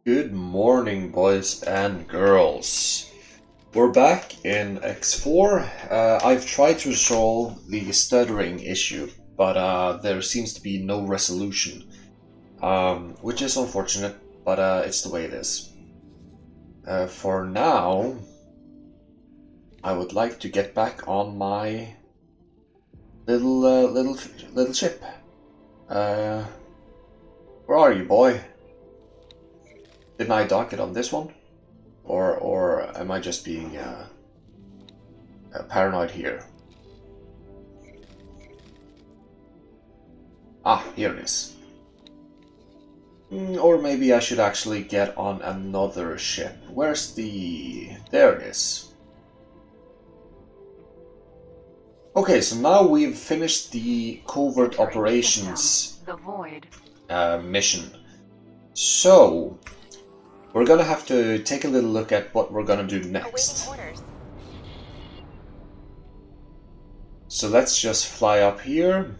Good morning, boys and girls. We're back in X4. I've tried to resolve the stuttering issue, but there seems to be no resolution, which is unfortunate, but it's the way it is. For now, I would like to get back on my little ship. Where are you, boy? Didn't I dock it on this one? Or am I just being paranoid here? Ah, here it is. Or maybe I should actually get on another ship. Where's the... There it is. Okay, so now we've finished the covert operations mission. So... we're gonna have to take a little look at what we're gonna do next. So let's just fly up here.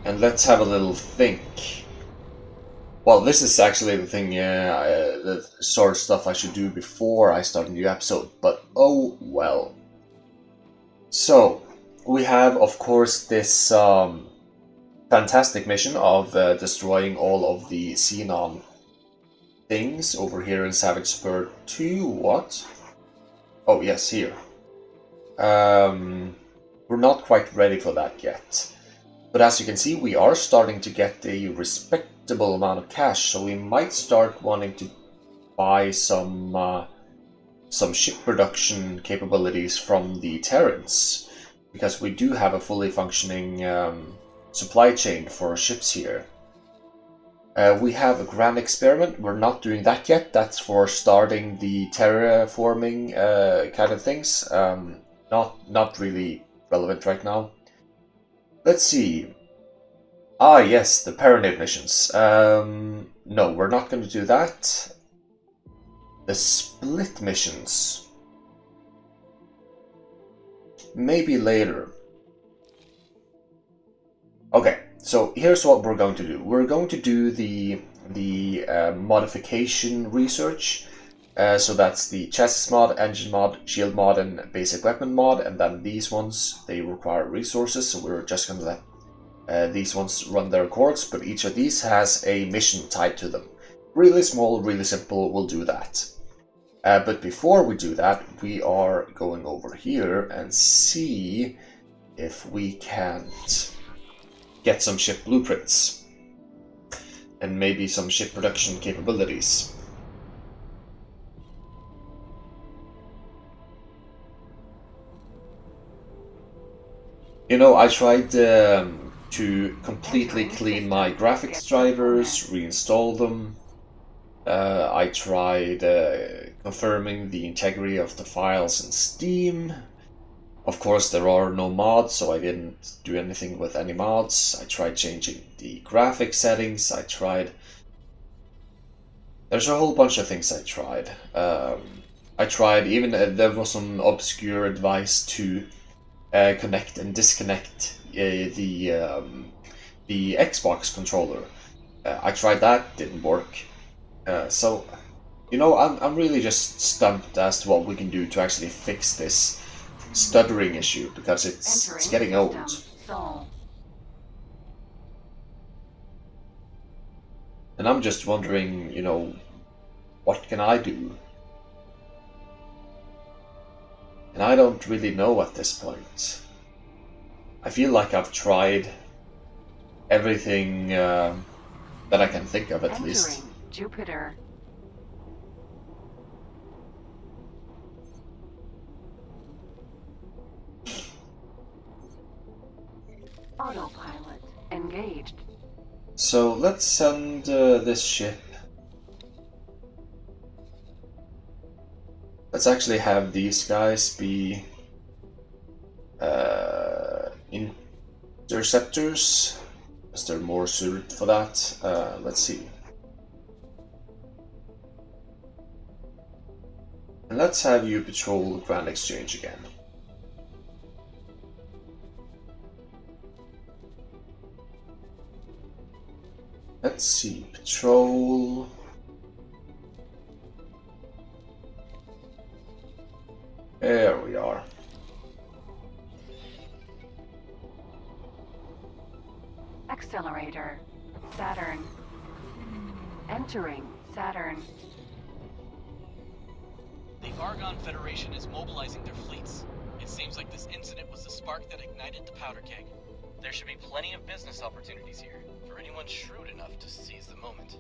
And let's have a little think. Well, this is actually the thing, the sort of stuff I should do before I start a new episode, but oh well. So, we have, of course, this fantastic mission of destroying all of the xenon things over here in Savage Spur 2. What? Oh, yes, here. We're not quite ready for that yet. But as you can see, we are starting to get a respectable amount of cash, so we might start wanting to buy some ship production capabilities from the Terrans, because we do have a fully functioning supply chain for ships here. We have a grand experiment. We're not doing that yet. That's for starting the terraforming kind of things. Not really relevant right now. Let's see. Ah, yes, the Paranid missions. No, we're not going to do that. The split missions. Maybe later. Okay. So here's what we're going to do. We're going to do the modification research. So that's the chassis mod, engine mod, shield mod, and basic weapon mod. And then these ones, they require resources. So we're just going to let these ones run their course. But each of these has a mission tied to them. Really small, really simple. We'll do that. But before we do that, we are going over here and see if we can't get some ship blueprints and maybe some ship production capabilities. You know, I tried to completely clean my graphics drivers, reinstall them. I tried confirming the integrity of the files in Steam. Of course, there are no mods, so I didn't do anything with any mods. I tried changing the graphic settings. I tried... There's a whole bunch of things I tried. I tried, even there was some obscure advice to connect and disconnect the Xbox controller. I tried that, didn't work. So, you know, I'm really just stumped as to what we can do to actually fix this stuttering issue, because it's getting old. And I'm just wondering, you know, what can I do? And I don't really know at this point. I feel like I've tried everything that I can think of, at least. Jupiter. Autopilot engaged. So let's send this ship. Let's actually have these guys be interceptors, because they're more suited for that. Let's see. And let's have you patrol the Grand Exchange again. Let's see, patrol. There we are. Accelerator. Saturn. Entering Saturn. The Argon Federation is mobilizing their fleets. It seems like this incident was the spark that ignited the powder keg. There should be plenty of business opportunities here for anyone shrewd enough to seize the moment.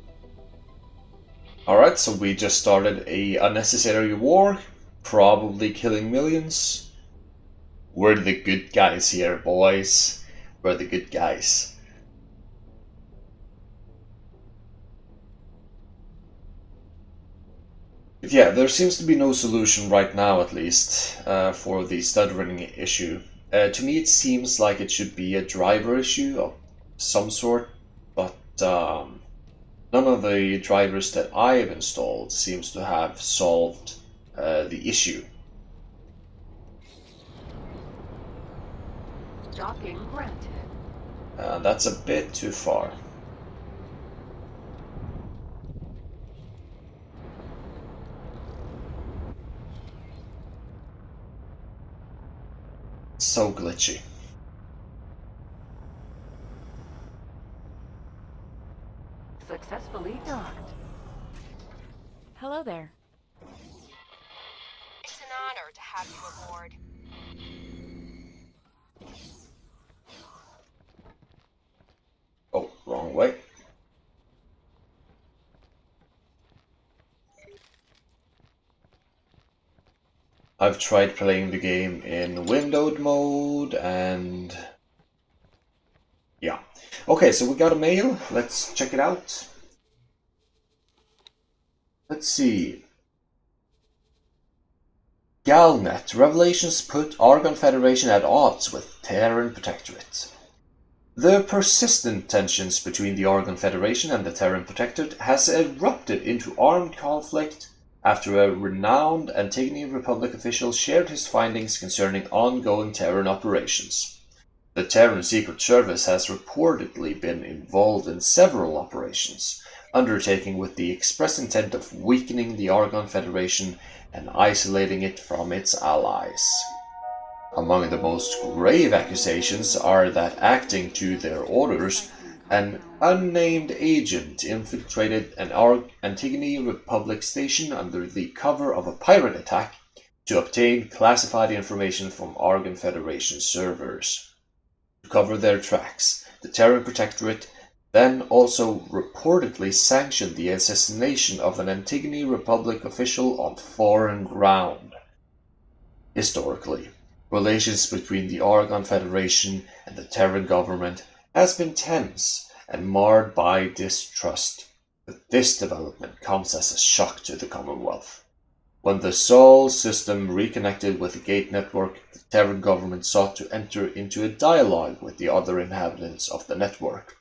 Alright, so we just started a unnecessary war, probably killing millions. We're the good guys here, boys. We're the good guys. But yeah, there seems to be no solution right now, at least, for the stuttering issue. To me, it seems like it should be a driver issue of some sort, but none of the drivers that I have installed seems to have solved the issue. Docking granted. That's a bit too far. So glitchy. Successfully docked. Hello there. It's an honor to have you aboard. Oh, wrong way. I've tried playing the game in windowed mode and yeah. Okay, so we got a mail. Let's check it out. Let's see. Galnet. Revelations put Argon Federation at odds with Terran Protectorate. The persistent tensions between the Argon Federation and the Terran Protectorate has erupted into armed conflict after a renowned Antigone Republic official shared his findings concerning ongoing Terran operations. The Terran Secret Service has reportedly been involved in several operations, undertaken with the express intent of weakening the Argon Federation and isolating it from its allies. Among the most grave accusations are that, acting to their orders, an unnamed agent infiltrated an Antigone Republic station under the cover of a pirate attack to obtain classified information from Argon Federation servers. To cover their tracks, the Terran Protectorate then also reportedly sanctioned the assassination of an Antigone Republic official on foreign ground. Historically, relations between the Argon Federation and the Terran government has been tense and marred by distrust, but this development comes as a shock to the Commonwealth. When the Sol system reconnected with the Gate network, the Terran government sought to enter into a dialogue with the other inhabitants of the network.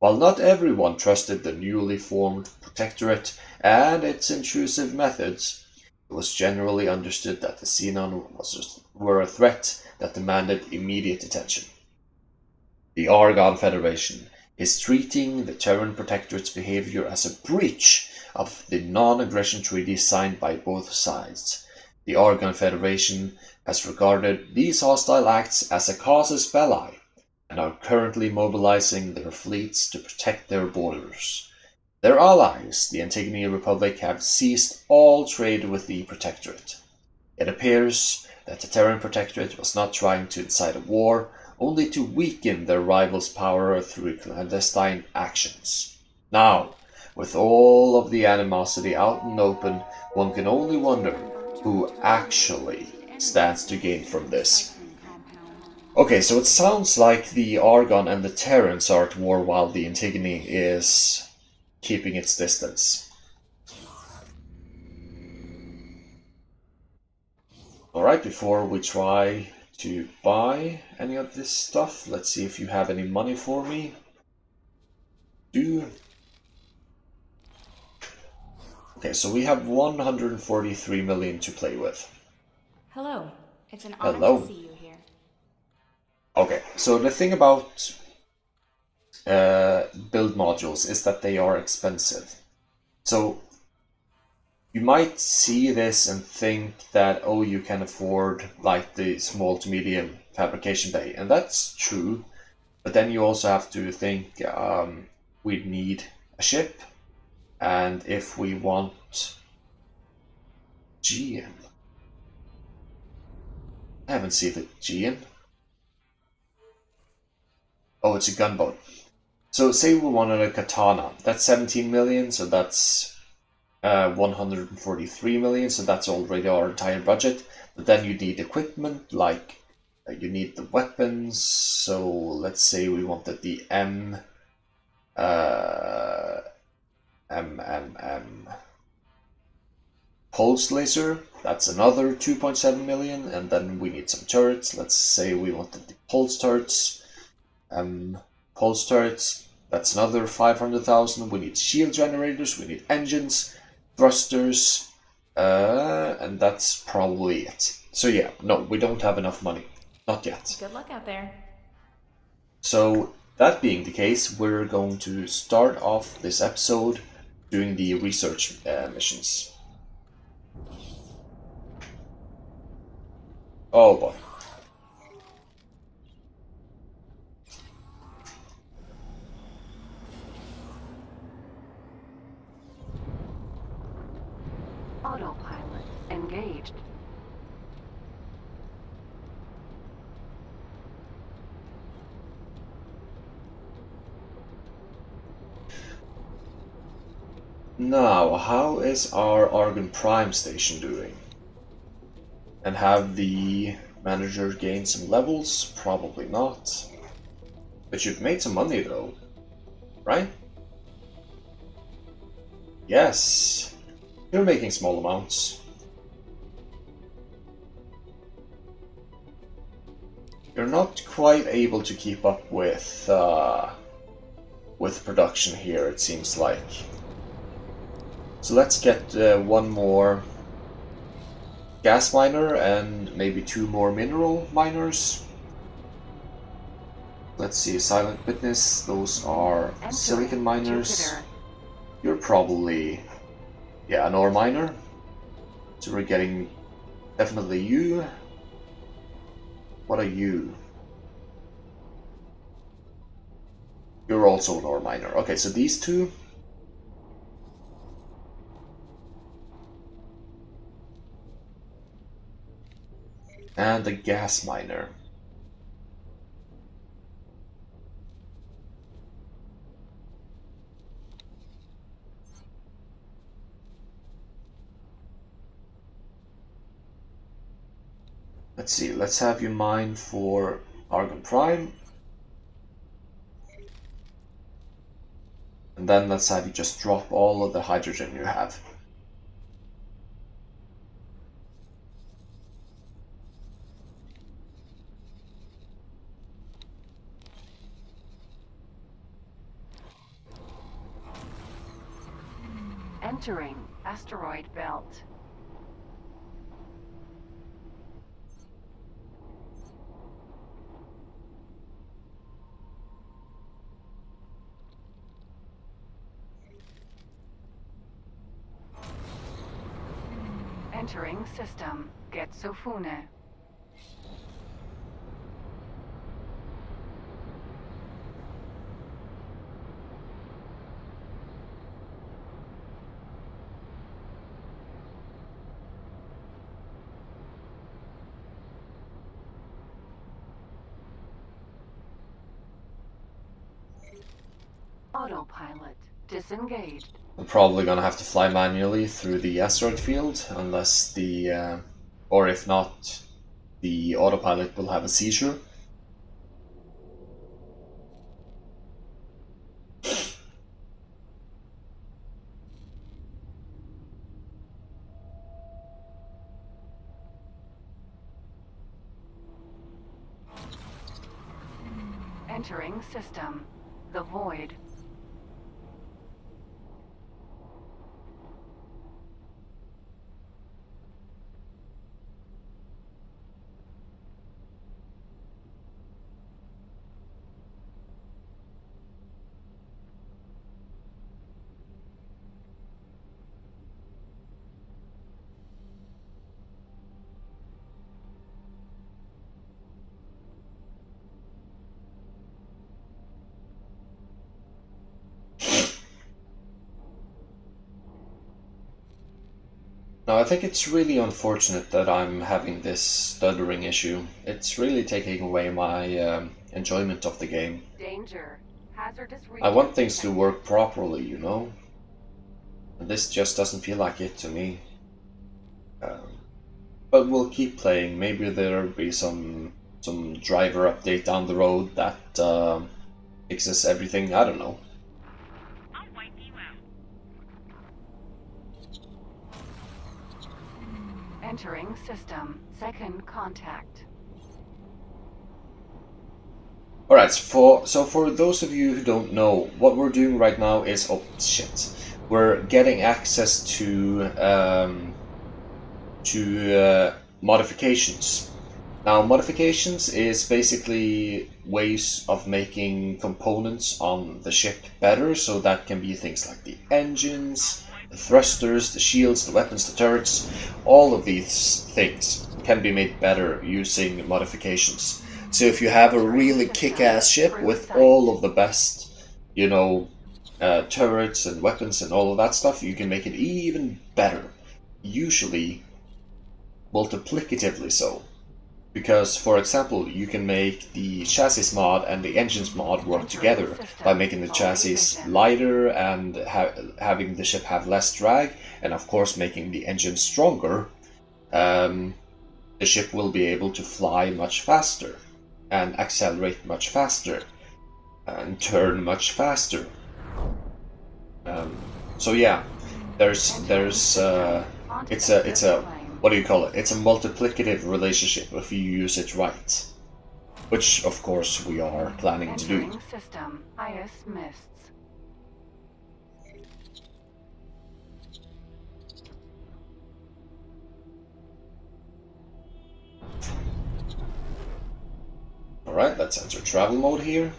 While not everyone trusted the newly formed Protectorate and its intrusive methods, it was generally understood that the Xenon were a threat that demanded immediate attention. The Argon Federation is treating the Terran Protectorate's behavior as a breach of the non-aggression treaty signed by both sides. The Argon Federation has regarded these hostile acts as a casus belli and are currently mobilizing their fleets to protect their borders. Their allies, the Antigone Republic, have ceased all trade with the Protectorate. It appears that the Terran Protectorate was not trying to incite a war, only to weaken their rivals' power through clandestine actions. Now, with all of the animosity out in open, one can only wonder who actually stands to gain from this. Okay, so it sounds like the Argon and the Terrans are at war while the Antigone is keeping its distance. Alright, before we try to buy any of this stuff, let's see if you have any money for me. Okay, so we have 143 million to play with. Hello. It's an honor Hello. to see you here. Okay, so the thing about build modules is that they are expensive. So you might see this and think that, oh, you can afford like the small to medium fabrication bay, and that's true. But then you also have to think we'd need a ship, and if we want GM, I haven't seen the GM. Oh, it's a gunboat. So say we wanted a katana. That's 17 million, so that's 143 million, so that's already our entire budget. But then you need equipment, like you need the weapons. So let's say we wanted the pulse laser. That's another 2.7 million, and then we need some turrets. Let's say we wanted the pulse turrets. That's another 500,000. We need shield generators. We need engines, thrusters, and that's probably it. So yeah, no, we don't have enough money. Not yet. Good luck out there. So that being the case, we're going to start off this episode doing the research missions. Oh boy. Autopilot engaged. Now, how is our Argon Prime station doing? And have the manager gained some levels? Probably not. But you've made some money though, right? Yes, you're making small amounts. You're not quite able to keep up with production here, it seems like. So let's get one more gas miner and maybe 2 more mineral miners. Let's see, Silent Witness, those are silicon miners. Jupiter. You're probably, yeah, an ore miner. So we're getting definitely you. What are you? You're also an ore miner. Okay, so these two. And a gas miner. Let's see, let's have you mine for Argon Prime. And then let's have you just drop all of the hydrogen you have. Entering asteroid belt. Entering system. Getsufune. Autopilot disengaged. I'm probably gonna have to fly manually through the asteroid field, unless the, or if not, the autopilot will have a seizure. Entering system. The void. Now, I think it's really unfortunate that I'm having this stuttering issue. It's really taking away my enjoyment of the game. Danger. Hazardous I region want things to detected. work properly, you know? And this just doesn't feel like it to me. But we'll keep playing. Maybe there'll be some driver update down the road that fixes everything. I don't know. I'll wipe you out. Entering system. Second contact. Alright, so for those of you who don't know, what we're doing right now is... oh, shit. We're getting access to modifications. Now, modifications is basically ways of making components on the ship better, so that can be things like the engines, the thrusters, the shields, the weapons, the turrets. All of these things can be made better using modifications. So if you have a really kick-ass ship with all of the best, you know, turrets and weapons and all of that stuff, you can make it even better. Usually, multiplicatively so. Because, for example, you can make the chassis mod and the engines mod work together by making the chassis lighter and having the ship have less drag, and of course making the engine stronger. The ship will be able to fly much faster, and accelerate much faster, and turn much faster. So yeah, it's a what do you call it? It's a multiplicative relationship if you use it right, which of course we are planning to do. Entering system. IS mists. Alright, let's enter travel mode here.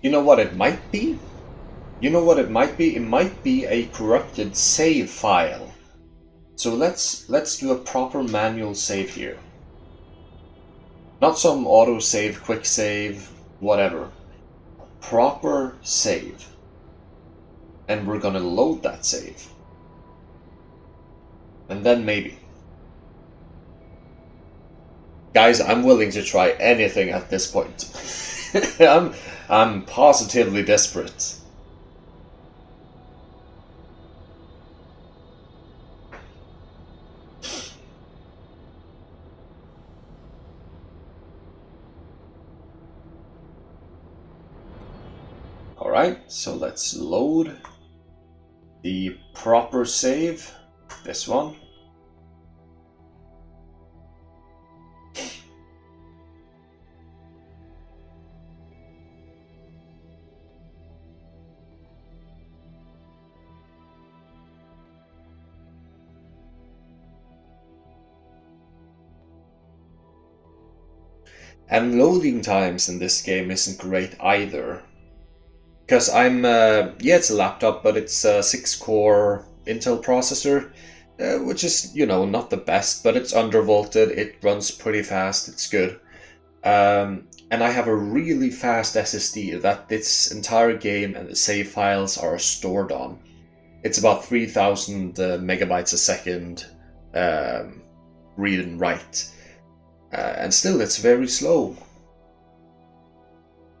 You know what it might be? You know what it might be? It might be a corrupted save file. So let's do a proper manual save here. Not some auto save, quick save, whatever. Proper save. And we're gonna load that save. And then maybe. Guys, I'm willing to try anything at this point. I'm positively desperate. Alright, so let's load the proper save, this one. And loading times in this game isn't great either. Because yeah, it's a laptop, but it's a 6-core Intel processor, which is, you know, not the best, but it's undervolted, it runs pretty fast, it's good. And I have a really fast SSD that this entire game and the save files are stored on. It's about 3000 megabytes a second read and write. And still, it's very slow.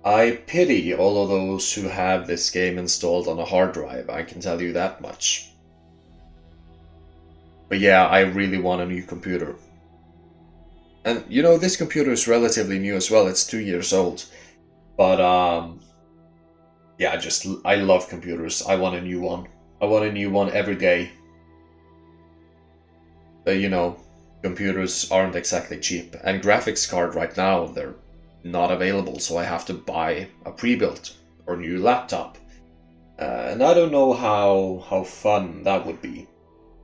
I pity all of those who have this game installed on a hard drive, I can tell you that much. But yeah, I really want a new computer. And you know, this computer is relatively new as well, it's 2 years old. But yeah, I love computers, I want a new one. I want a new one every day. But you know, computers aren't exactly cheap, and graphics card right now, they're not available, so I have to buy a pre-built or new laptop. And I don't know how fun that would be.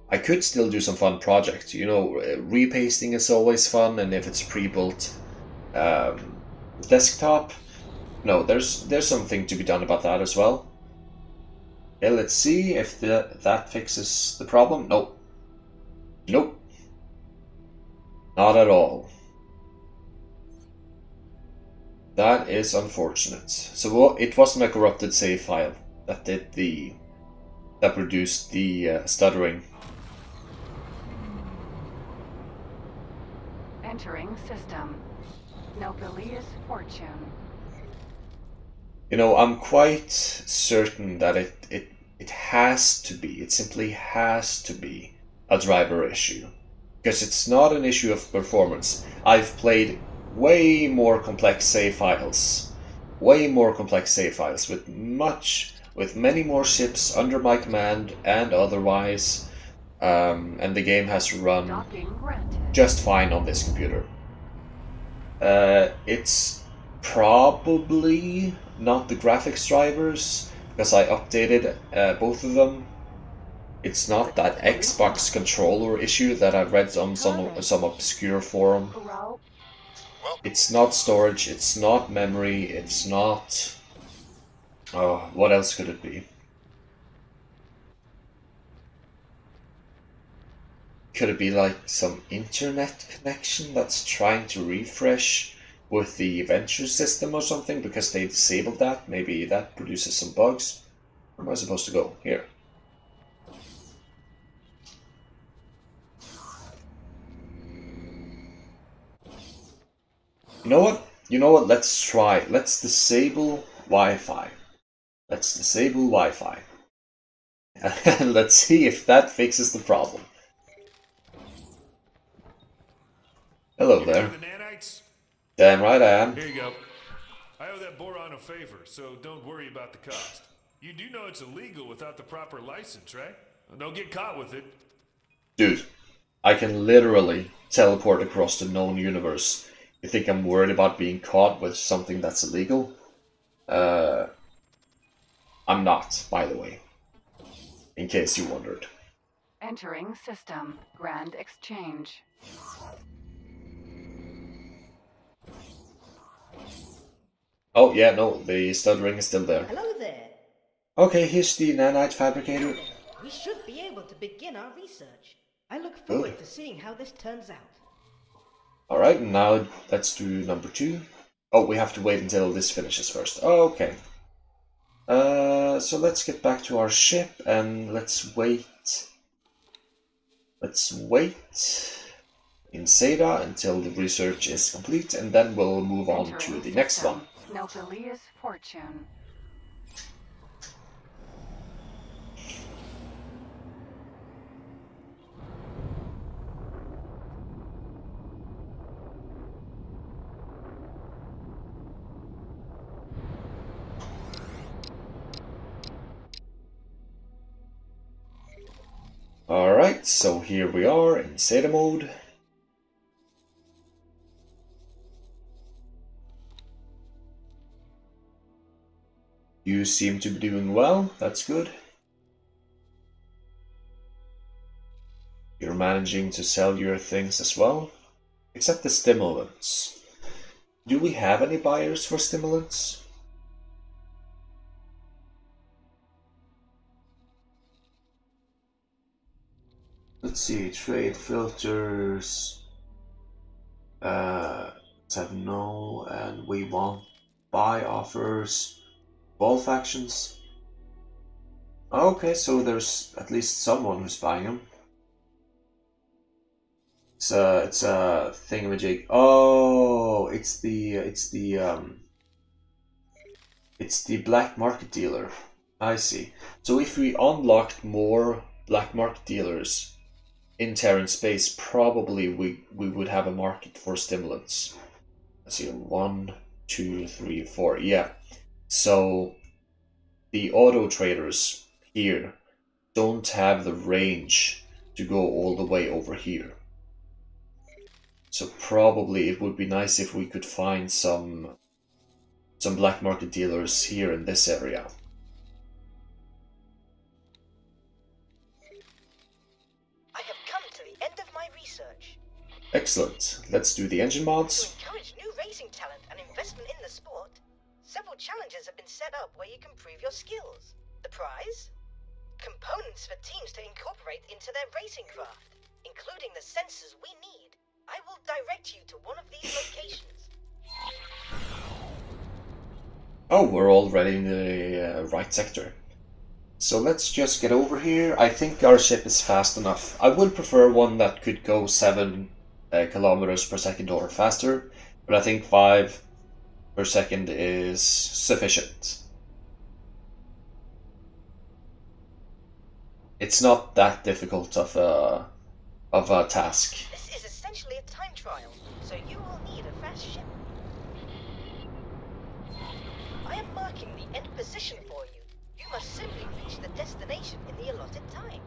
I could still do some fun projects, you know, repasting is always fun, and if it's pre-built desktop, no, there's something to be done about that as well. Okay, let's see if that fixes the problem. Nope. Nope. Not at all. That is unfortunate. So it wasn't a corrupted save file that produced the stuttering. Entering system. Nobilious fortune. You know, I'm quite certain that it has to be, it simply has to be a driver issue. Because it's not an issue of performance. I've played way more complex save files. Way more complex save files with many more ships under my command and otherwise. And the game has run Docking granted. just fine on this computer. It's probably not the graphics drivers, because I updated both of them. It's not that Xbox controller issue that I read on some obscure forum. Well, It's not storage, it's not memory, it's not... Oh, what else could it be? Could it be like some internet connection that's trying to refresh with the Venture system or something because they disabled that? Maybe that produces some bugs. Where am I supposed to go? Here. You know what? You know what? Let's try. Let's disable Wi-Fi. Let's disable Wi-Fi. And let's see if that fixes the problem. Hello there. The nanites? Damn right I am. Here you go. I owe that boron a favor, so don't worry about the cost. You do know it's illegal without the proper license, right? Don't get caught with it. Dude, I can literally teleport across the known universe. You think I'm worried about being caught with something that's illegal? I'm not, by the way. In case you wondered. entering system. Grand exchange. Oh yeah, no, the stuttering is still there. Hello there. Okay, here's the nanite fabricator. We should be able to begin our research. I look forward to seeing how this turns out. Alright, now let's do number 2. Oh, we have to wait until this finishes first. Okay. So let's get back to our ship and let's wait. Let's wait in Seda until the research is complete, and then we'll move on to the next one. Nobilious fortune. Alright, so here we are in Seda mode. You seem to be doing well, that's good. You're managing to sell your things as well, except the stimulants. Do we have any buyers for stimulants? Let's see, trade filters. Let's have no, and we want buy offers. Ball factions. Okay, so there's at least someone who's buying them. It's a thingamajig. Oh, it's the black market dealer. I see. So if we unlocked more black market dealers in Terran space, probably we would have a market for stimulants. Let's see, 1, 2, 3, 4. Yeah. So the auto traders here don't have the range to go all the way over here. So probably it would be nice if we could find some black market dealers here in this area. I have come to the end of my research. Excellent. Let's do the engine mods. To encourage new racing talent and investment in the sport, several challenges have been set up where you can prove your skills. The prize? components for teams to incorporate into their racing craft, including the sensors we need. I will direct you to one of these locations. Oh, we're already in the right sector. So let's just get over here. I think our ship is fast enough. I would prefer one that could go 7 kilometers per second or faster, but I think 5 per second is sufficient. It's not that difficult of a task. This is essentially a time trial, so you will need a fast ship. I am marking the end position for you. You must simply reach the destination in the allotted time.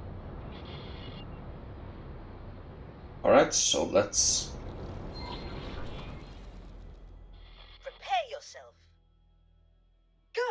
Alright, so let's... Prepare yourself. Go!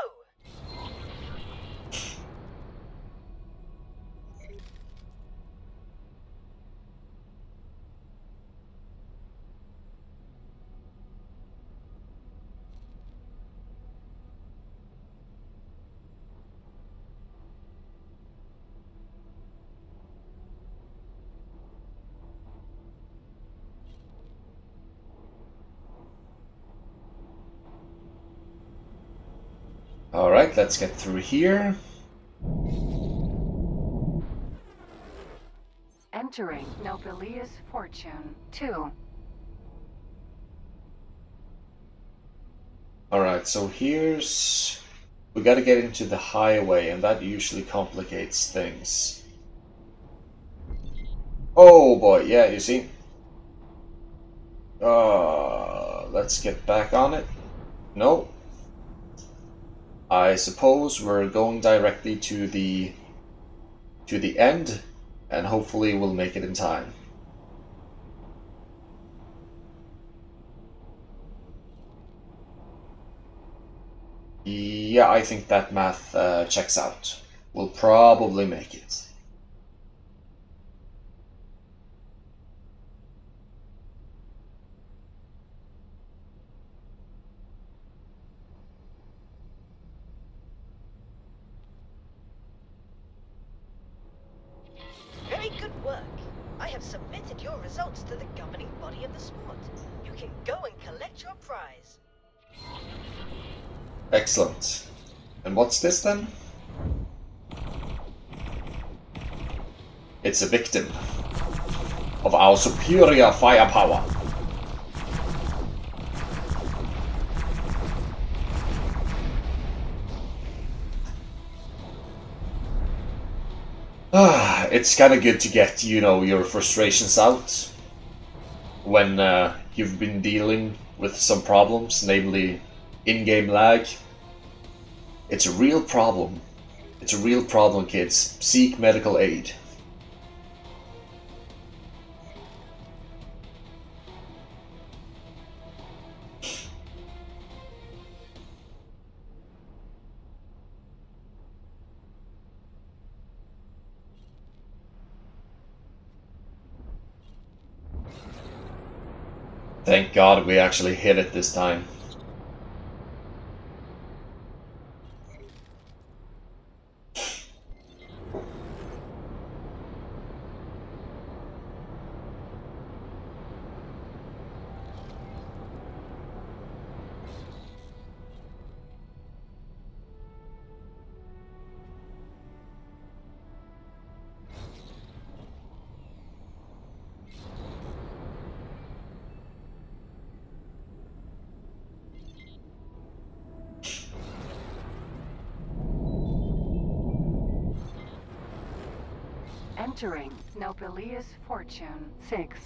Alright, let's get through here. Entering Nobilia's Fortune 2. Alright, so here's... We gotta get into the highway, and that usually complicates things. Oh boy, yeah, you see? Let's get back on it. No. I suppose we're going directly to the end, and hopefully we'll make it in time. Yeah, I think that math checks out. We'll probably make it. Very good work. I have submitted your results to the governing body of the sport. You can go and collect your prize. Excellent. And what's this then? It's a victim of our superior firepower. It's kind of good to get, you know, your frustrations out when you've been dealing with some problems, namely in-game lag. It's a real problem. It's a real problem, kids. Seek medical aid. Thank God we actually hit it this time. Entering Nobilia's Fortune 6.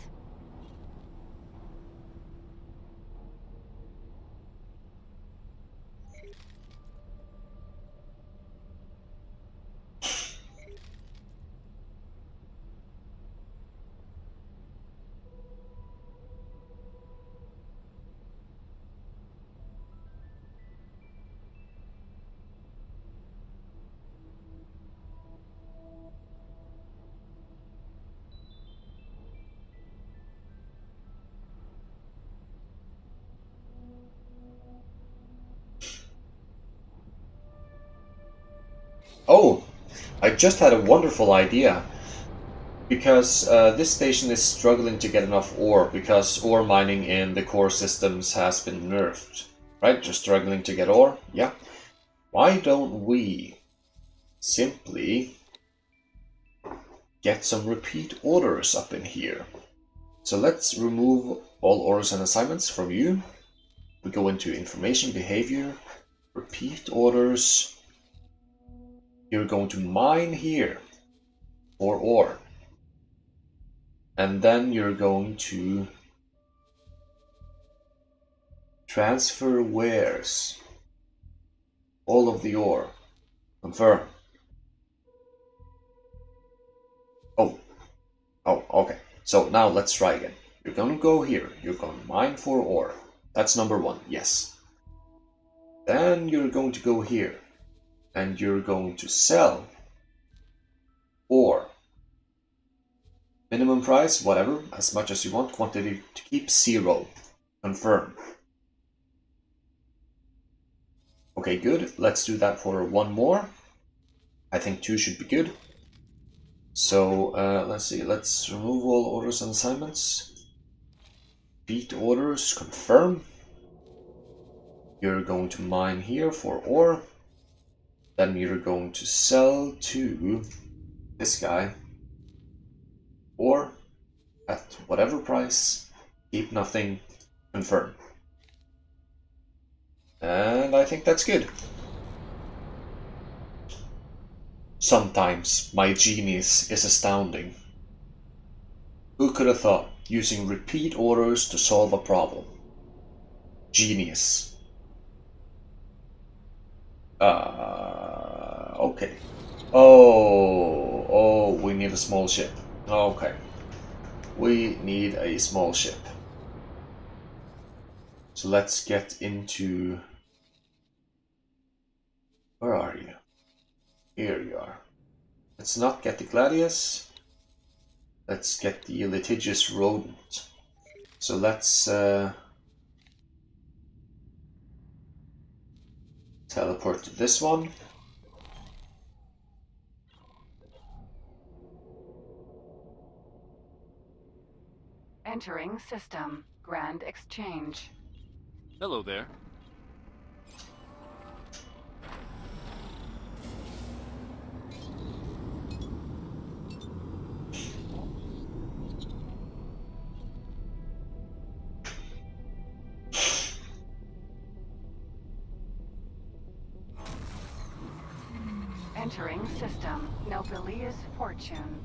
Oh, I just had a wonderful idea. Because this station is struggling to get enough ore, because ore mining in the core systems has been nerfed. Right? Just struggling to get ore? Yeah. Why don't we simply get some repeat orders up in here? So let's remove all orders and assignments from you. We go into information, behavior, repeat orders. You're going to mine here for ore. And then you're going to transfer wares. All of the ore. Confirm. Oh, okay. So now let's try again. You're going to go here. You're going to mine for ore. That's number 1, yes. Then you're going to go here. And you're going to sell ore. Minimum price, whatever, as much as you want. Quantity to keep 0. Confirm. Okay, good. Let's do that for 1 more. I think 2 should be good. So, let's see. Let's remove all orders and assignments. Repeat orders. Confirm. You're going to mine here for ore. Then you're going to sell to this guy. Or at whatever price, keep nothing, confirm. And I think that's good. Sometimes my genius is astounding. Who could have thought using repeat orders to solve a problem? Genius. Okay. Oh, we need a small ship. Okay. We need a small ship. So let's get into... Where are you? Here you are. Let's not get the Gladius. Let's get the litigious rodent. So let's teleport to this one. Entering system. Grand exchange. Hello there. Entering system. Nobilius fortune.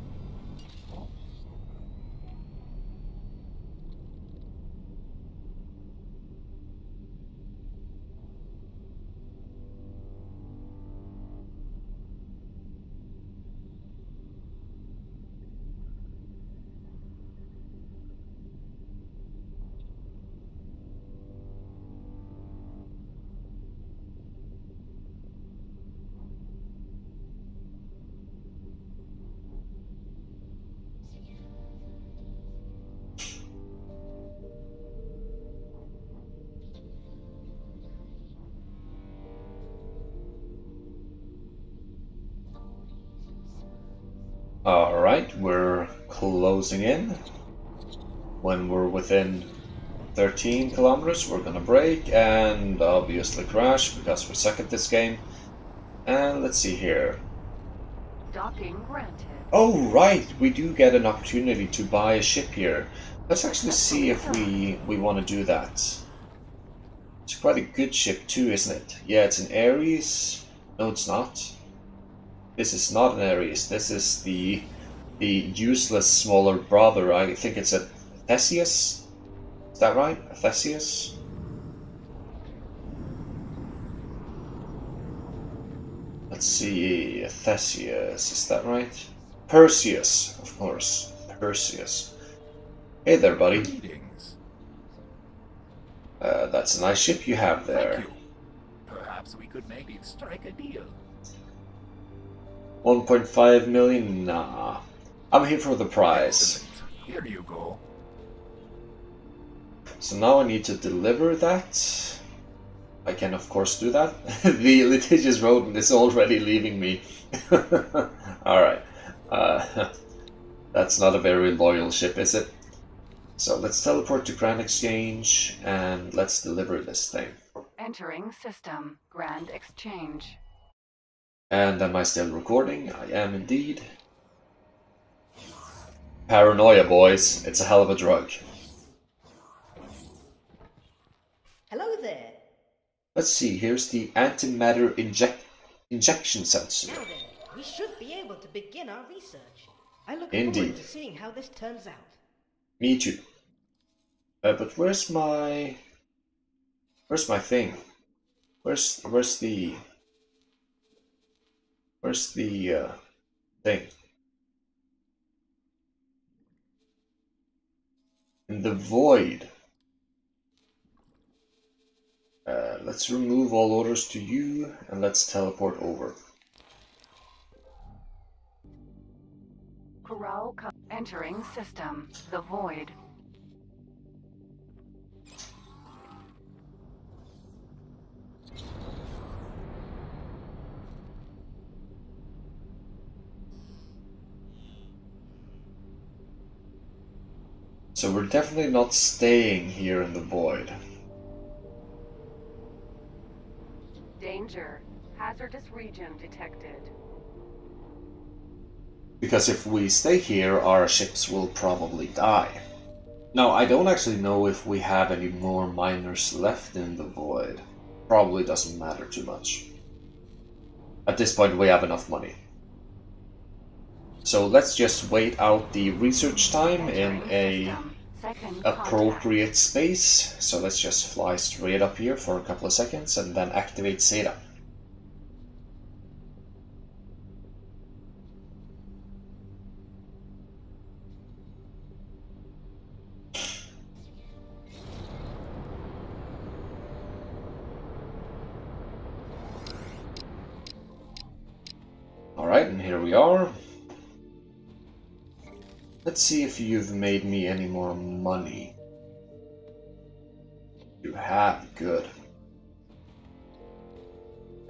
Alright, we're closing in. When we're within 13 kilometers, we're gonna brake and obviously crash because we suck at this game. And let's see here. Docking granted. Oh, right, we do get an opportunity to buy a ship here. Let's actually see if we want to do that. It's quite a good ship too, isn't it? Yeah, it's an Ares. No, it's not. This is not an Ares. This is the useless smaller brother. I think it's a Theseus. Is that right? A Theseus? Let's see. A Theseus. Is that right? Perseus, of course. Perseus. Hey there, buddy. Greetings. That's a nice ship you have there. Thank you. Perhaps we could maybe strike a deal. 1.5 million? Nah. I'm here for the prize. Excellent. Here you go. So now I need to deliver that. I can of course do that. The litigious rodent is already leaving me. Alright. That's not a very loyal ship, is it? So let's teleport to Grand Exchange and let's deliver this thing. Entering system. Grand Exchange. And am I still recording? I am indeed. Paranoia, boys. It's a hell of a drug. Hello there. Let's see, here's the antimatter injection sensor. Now then, we should be able to begin our research. I look Indeed. forward to seeing how this turns out. Me too. But where's my thing? Where's the thing? In the void. Let's remove all orders to you and let's teleport over. Entering system. The void. So we're definitely not staying here in the void. Danger. Hazardous region detected. Because if we stay here, our ships will probably die. Now, I don't actually know if we have any more miners left in the void. Probably doesn't matter too much. At this point, we have enough money. So let's just wait out the research time in a appropriate space. So let's just fly straight up here for a couple of seconds and then activate Zeta. Alright, and here we are. Let's see if you've made me any more money. You have, good.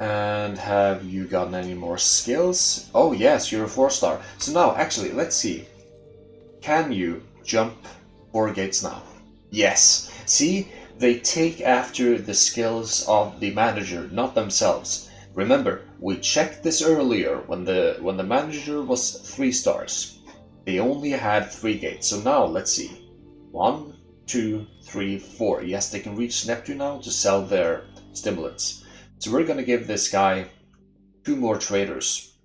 And have you gotten any more skills? Oh yes, you're a 4-star. So now, actually, let's see. Can you jump 4 gates now? Yes. See, they take after the skills of the manager, not themselves. Remember, we checked this earlier when the manager was 3 stars. They only had 3 gates, so now let's see. 1, 2, 3, 4. Yes, they can reach Neptune now to sell their stimulants. So we're gonna give this guy 2 more traders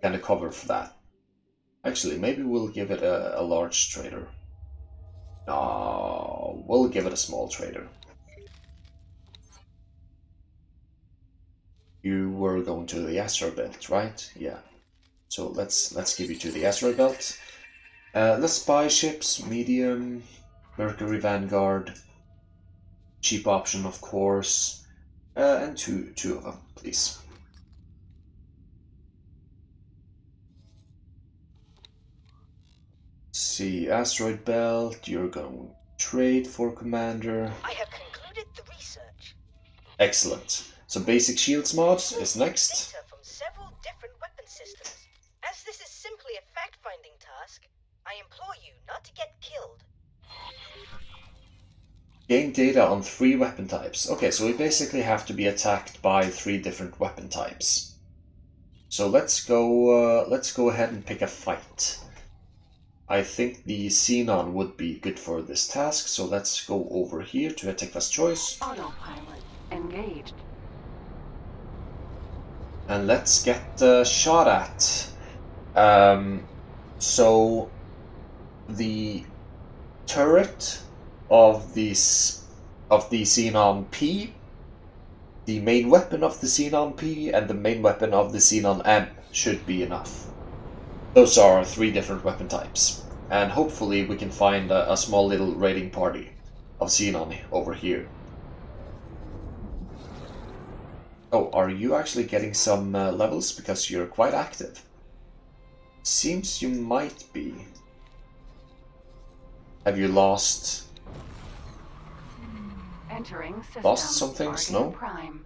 and a cover for that. Actually, maybe we'll give it a large trader. No, we'll give it a small trader. You were going to the asteroid belt, right? Yeah. So let's give you to the asteroid belt. Let's buy ships, medium, Mercury Vanguard, cheap option of course, and two of them, please. See, asteroid belt, you're going to trade for commander. I have concluded the research. Excellent. So basic shields mod is next. Data from several different weapon systems. As this is simply a fact-finding task, I implore you not to get killed. Gain data on 3 weapon types. Okay, so we basically have to be attacked by 3 different weapon types. So let's go ahead and pick a fight. I think the Xenon would be good for this task, so let's go over here to Atekva's choice. Autopilot engaged. And let's get shot at. So the turret of the Xenon P, the main weapon of the Xenon P, and the main weapon of the Xenon M should be enough. Those are 3 different weapon types, and hopefully we can find a small little raiding party of Xenon over here. Oh, are you actually getting some levels? Because you're quite active. Seems you might be. Have you lost? Entering system. Lost some things? Guardian No? Prime.